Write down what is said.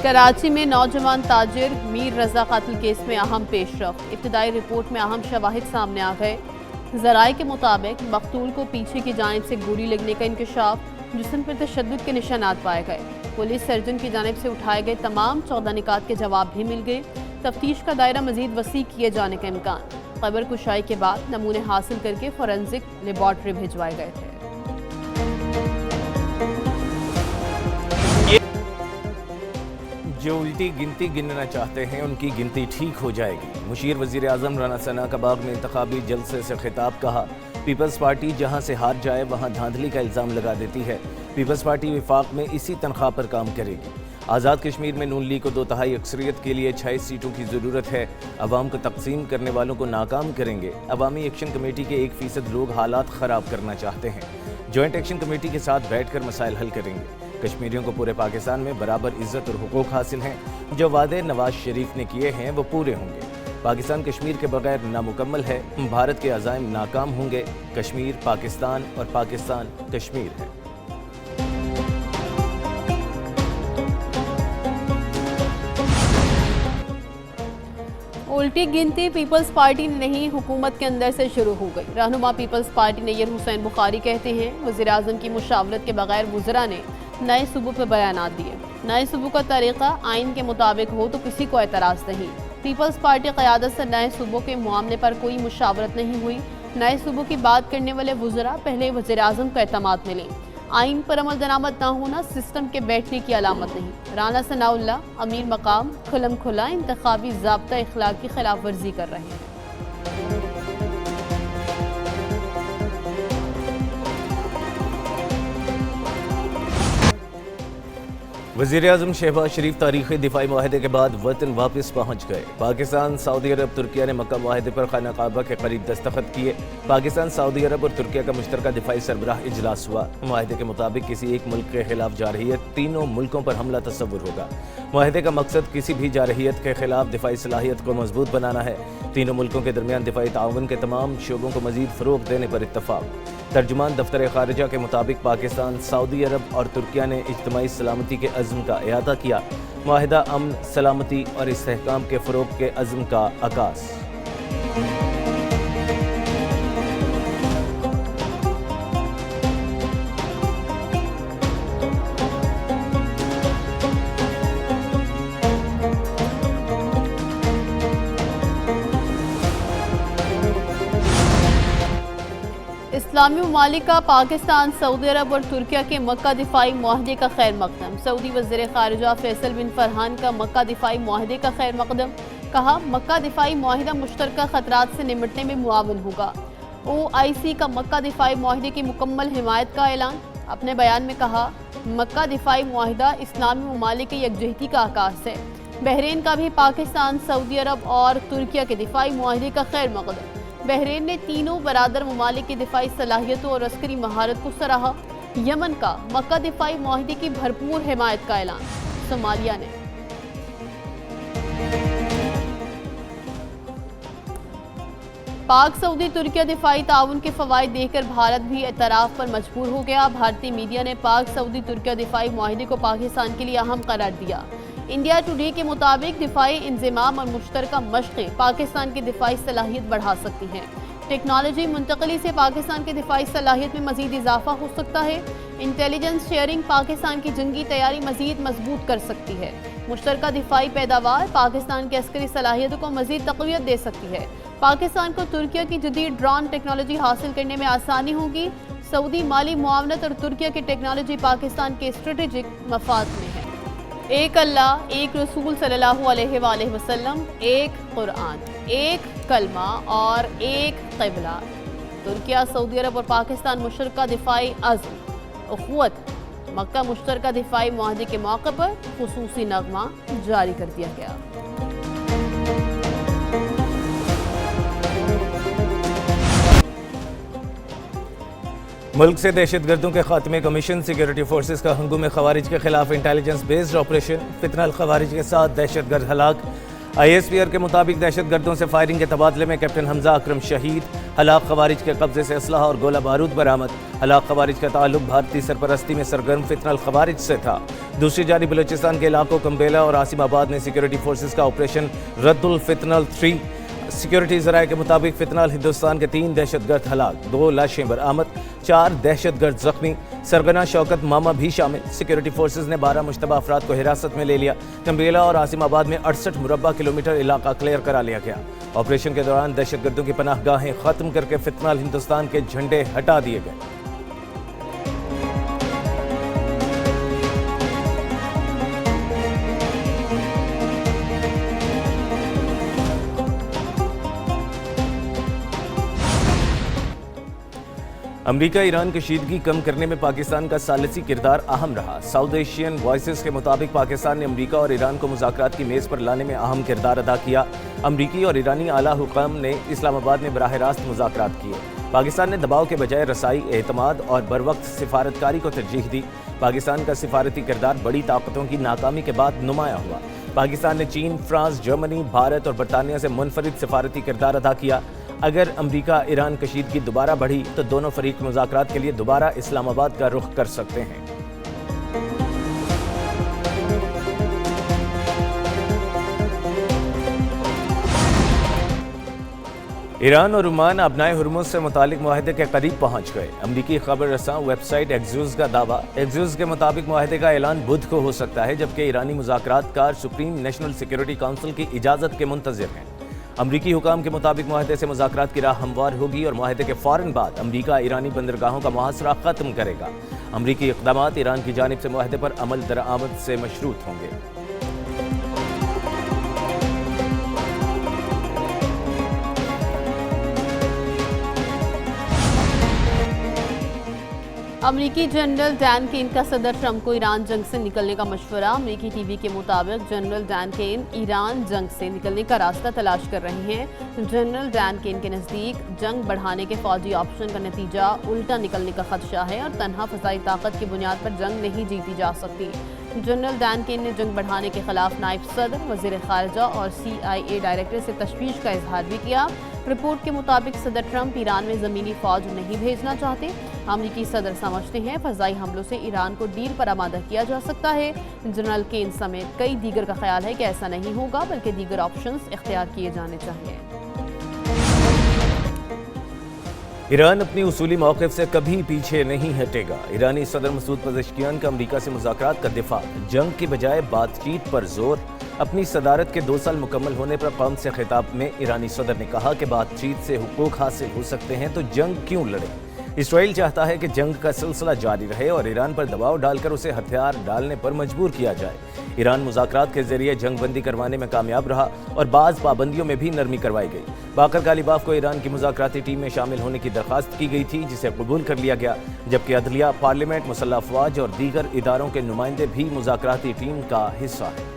कराची में नौजवान ताजिर मीर रजा कत्ल केस में अहम पेशरफ। इब्तदाई रिपोर्ट में अहम शवाहिद सामने आ गए। ज़राए के मुताबिक मकतूल को पीछे की जानिब से गोली लगने का इंकशाफ, जिस्म पर तशद्दुद के निशानात पाए गए। पुलिस सर्जन की जानिब से उठाए गए तमाम 14 निकात के जवाब भी मिल गए। तफ्तीश का दायरा मजीद वसी किए जाने का इम्कान। खबर कुशाई के बाद नमूने हासिल करके फोरेंसिक लेबॉर्ट्री भिजवाए गए थे। जो उल्टी गिनती गिनना चाहते हैं उनकी गिनती ठीक हो जाएगी। मुशीर वज़ीर आज़म राना सना का बाग में इंतखाबी जलसे से खिताब। कहा, पीपल्स पार्टी जहां से हार जाए वहां धांधली का इल्ज़ाम लगा देती है। पीपल्स पार्टी विफाक में इसी तनख्वाह पर काम करेगी। आज़ाद कश्मीर में नून लीग को 2/3 अक्सरियत के लिए 6 सीटों की ज़रूरत है। अवाम को तकसीम करने वालों को नाकाम करेंगे। अवामी एक्शन कमेटी के 1% लोग हालात ख़राब करना चाहते हैं। जॉइंट एक्शन कमेटी के साथ बैठकर मसाइल हल करेंगे। कश्मीरियों को पूरे पाकिस्तान में बराबर इज्जत और हुकूक हासिल हैं। जो वादे नवाज शरीफ ने किए हैं वो पूरे होंगे। पाकिस्तान कश्मीर के बगैर नामुकम्मल है। भारत के अज़ाइम नाकाम होंगे। कश्मीर पाकिस्तान और पाकिस्तान कश्मीर है। उल्टी गिनती पीपल्स पार्टी ने नहीं, हुकूमत के अंदर से शुरू हो गई। रहनुमा पीपल्स पार्टी नैयर हुसैन बुखारी कहते हैं, वज़ीर आज़म की मुशावरत के बगैर वज़रा ने नए सूबों पर बयानात दिए। नए सूबों का तरीक़ा आइन के मुताबिक हो तो किसी को एतराज़ नहीं। पीपल्स पार्टी क़यादत से नए सूबों के मामले पर कोई मुशावरत नहीं हुई। नए सूबों की बात करने वाले वज़रा पहले वज़ीर आज़म को एतमाद मिले। आइन पर अमल दरामद न होना सिस्टम के बैठने की अलामत नहीं। राना सनाउल्लाह अमीर मकाम खुलम खुला इंतखाबी ज़ाब्ता इखलाक की खिलाफ वर्जी कर रहे हैं। वज़ीर आज़म शहबाज शरीफ तारीख़ी दिफाई मुआहदे के बाद वतन वापस पहुँच गए। पाकिस्तान, सऊदी अरब, तुर्किया ने मक्का मुआहदे पर खाना काबा के करीब दस्तखत किए। पाकिस्तान, सऊदी अरब और तुर्किया का मुश्तरका दिफाई सरबराह इजलास हुआ। मुआहदे के मुताबिक किसी एक मुल्क के खिलाफ जारहियत तीनों मुल्कों पर हमला तस्वुर होगा। मुआहदे का मकसद किसी भी जारहियत के खिलाफ दिफाई सलाहियत को मजबूत बनाना है। तीनों मुल्कों के दरमियान दिफाई ताउन के तमाम शोबों को मजीद फ़रोग़ देने पर इत्तफ़ाक़। तर्जुमान दफ्तर ख़ारिजा के मुताबिक पाकिस्तान, सऊदी अरब और तुर्किया ने इज्तिमाई सलामती के अज़्म का इआदा किया। मुआहिदा अमन, सलामती और इस्तेहकाम के फ़रोग़ के अज़्म का आगाज़। इस्लामी ममालिक का पाकिस्तान, सऊदी अरब और तुर्किया के मक्का दिफाई मुआहदे का खैर मकदम। सऊदी वज़ीर ख़ारिजा फैसल बिन फरहान का मक्का दिफाई मुआहदे का खैर मकदम। कहा, मक्का दिफाई मुआहदा मुश्तरका ख़तरात से निमटने में मुआवन होगा। OIC का मक्का दिफाई मुआहदे की मुकम्मल हिमायत का ऐलान। अपने बयान में कहा, मक्का दिफाई मुआहदा इस्लामी ममालिक की यकजहती का आकाश है। बहरीन का भी पाकिस्तान, सऊदी अरब और तुर्किया के दिफाई मुआहदे का खैर मकदम। बहरीन ने तीनों बरादर ममालिक की दिफाई सलाहियतों और अस्करी महारत को सराहा। यमन का मक्का दिफाई मुआहदे की भरपूर हिमायत का ऐलान। सोमालिया ने पाक, सऊदी, तुर्किया दिफाई ताउन के फ़वाइद देखकर भारत भी एतराफ़ पर मजबूर हो गया। भारतीय मीडिया ने पाक, सऊदी, तुर्किया दिफाई मुआहदे को पाकिस्तान के लिए अहम करार दिया। इंडिया टुडे के मुताबिक दिफाई इंज़माम और मुश्तरका मशक़ें पाकिस्तान की दिफाई सलाहियत बढ़ा सकती हैं। टेक्नोलॉजी मुंतकली से पाकिस्तान की दिफाई सलाहियत में मज़ीद इजाफा हो सकता है। इंटेलिजेंस शेयरिंग पाकिस्तान की जंगी तैयारी मज़ीद मजबूत कर सकती है। मुश्तरका दिफाई पैदावार पाकिस्तान की अस्करी सलाहियतों को मज़ीद तक़वियत दे सकती है। पाकिस्तान को तुर्किया की जदीद ड्रोन टेक्नोलॉजी हासिल करने में आसानी होगी। सऊदी माली मुआवनत और तुर्किया की टेक्नोलॉजी पाकिस्तान के स्ट्रेटेजिक मफाद में है। एक अल्लाह, एक रसूल सल्लल्लाहु अलैहि वसल्लम, एक कुरान, एक कलमा और एक क़िबला। तुर्किया, सऊदी अरब और पाकिस्तान मुश्तरका दिफाई अज़्म उख़्वत। मक्का मुश्तरका दिफाई मुआहदे के मौके पर ख़ुसूसी नग़मा जारी कर दिया गया। मुल्क से दहशतगर्दों के खात्मे का मिशन। सिक्योरिटी फोर्सेस का हंगुम खवारिज के खिलाफ इंटेलिजेंस बेस्ड ऑपरेशन। फितना खवारिज के साथ दहशतगर्द हलाक। ISPR के मुताबिक दहशतगर्दों से फायरिंग के तबादले में कैप्टन हमजा अकरम शहीद। ہلاک خوارج کے قبضے سے اسلحہ اور گولہ بارود برآمد۔ ہلاک خوارج کا تعلق بھارتی سرپرستی میں سرگرم فتنہ الخوارج سے تھا۔ دوسری جانب بلوچستان کے علاقوں کمبیلا اور عاصم آباد میں سیکیورٹی فورسز کا آپریشن رد الفتنہ 3۔ سیکیورٹی ذرائع کے مطابق فتنہ ہندوستان کے 3 دہشت گرد ہلاک، 2 لاشیں برآمد، 4 دہشت گرد زخمی، سرگنا شوکت ماما بھی شامل۔ سیکیورٹی فورسز نے 12 مشتبہ افراد کو حراست میں لے لیا۔ کمبیلا اور عاصم آباد میں 68 مربع کلومیٹر علاقہ کلیئر کرا لیا گیا۔ آپریشن کے دوران دہشت گردوں کی پناہ گاہیں ختم کر کے فتنہ ہندوستان کے جھنڈے ہٹا دیے گئے۔ امریکہ ایران کشیدگی کم کرنے میں پاکستان کا ثالثی کردار اہم رہا۔ ساؤتھ ایشین وائسز کے مطابق پاکستان نے امریکہ اور ایران کو مذاکرات کی میز پر لانے میں اہم کردار ادا کیا۔ امریکی اور ایرانی اعلیٰ حکام نے اسلام آباد میں براہ راست مذاکرات کیے۔ پاکستان نے دباؤ کے بجائے رسائی، اعتماد اور بروقت سفارتکاری کو ترجیح دی۔ پاکستان کا سفارتی کردار بڑی طاقتوں کی ناکامی کے بعد نمایاں ہوا۔ پاکستان نے چین، فرانس، جرمنی، بھارت اور برطانیہ سے منفرد سفارتی کردار ادا کیا۔ اگر امریکہ ایران کشیدگی دوبارہ بڑھی تو دونوں فریق مذاکرات کے لیے دوبارہ اسلام آباد کا رخ کر سکتے ہیں۔ ایران اور عمان ابنائے ہرمز سے متعلق معاہدے کے قریب پہنچ گئے۔ امریکی خبر رساں ویب سائٹ ایکزیوس کا دعویٰ۔ ایکزیوس کے مطابق معاہدے کا اعلان بدھ کو ہو سکتا ہے، جبکہ ایرانی مذاکرات کار سپریم نیشنل سیکیورٹی کونسل کی اجازت کے منتظر ہیں۔ امریکی حکام کے مطابق معاہدے سے مذاکرات کی راہ ہموار ہوگی اور معاہدے کے فوراً بعد امریکہ ایرانی بندرگاہوں کا محاصرہ ختم کرے گا۔ امریکی اقدامات ایران کی جانب سے معاہدے پر عمل درآمد سے مشروط ہوں گے۔ امریکی جنرل ڈان کین کا صدر ٹرمپ کو ایران جنگ سے نکلنے کا مشورہ۔ امریکی ٹی وی کے مطابق جنرل ڈان کین ایران جنگ سے نکلنے کا راستہ تلاش کر رہے ہیں۔ جنرل ڈان کین کے نزدیک جنگ بڑھانے کے فوجی آپشن کا نتیجہ الٹا نکلنے کا خدشہ ہے اور تنہا فضائی طاقت کی بنیاد پر جنگ نہیں جیتی جا سکتی۔ جنرل ڈان کین نے جنگ بڑھانے کے خلاف نائب صدر، وزیر خارجہ اور CIA ڈائریکٹر سے تشویش کا اظہار بھی کیا۔ رپورٹ کے مطابق صدر ٹرمپ ایران میں زمینی فوج نہیں بھیجنا چاہتے۔ امریکی صدر سمجھتے ہیں فضائی حملوں سے ایران کو ڈیل پر آمادہ کیا جا سکتا ہے۔ جنرل کین سمیت کئی دیگر کا خیال ہے کہ ایسا نہیں ہوگا، بلکہ دیگر آپشنز اختیار کیے جانے چاہیے۔ ایران اپنی اصولی موقف سے کبھی پیچھے نہیں ہٹے گا۔ ایرانی صدر مسعود پزشکیان کا امریکہ سے مذاکرات کا دفاع، جنگ کی بجائے بات چیت پر زور۔ اپنی صدارت کے 2 سال مکمل ہونے پر قوم سے خطاب میں ایرانی صدر نے کہا کہ بات چیت سے حقوق حاصل ہو سکتے ہیں تو جنگ کیوں لڑے۔ اسرائیل چاہتا ہے کہ جنگ کا سلسلہ جاری رہے اور ایران پر دباؤ ڈال کر اسے ہتھیار ڈالنے پر مجبور کیا جائے۔ ایران مذاکرات کے ذریعے جنگ بندی کروانے میں کامیاب رہا اور بعض پابندیوں میں بھی نرمی کروائی گئی۔ باقر غالیباف کو ایران کی مذاکراتی ٹیم میں شامل ہونے کی درخواست کی گئی تھی، جسے قبول کر لیا گیا، جبکہ عدلیہ، پارلیمنٹ، مسلح افواج اور دیگر اداروں کے نمائندے بھی مذاکراتی ٹیم کا حصہ ہیں۔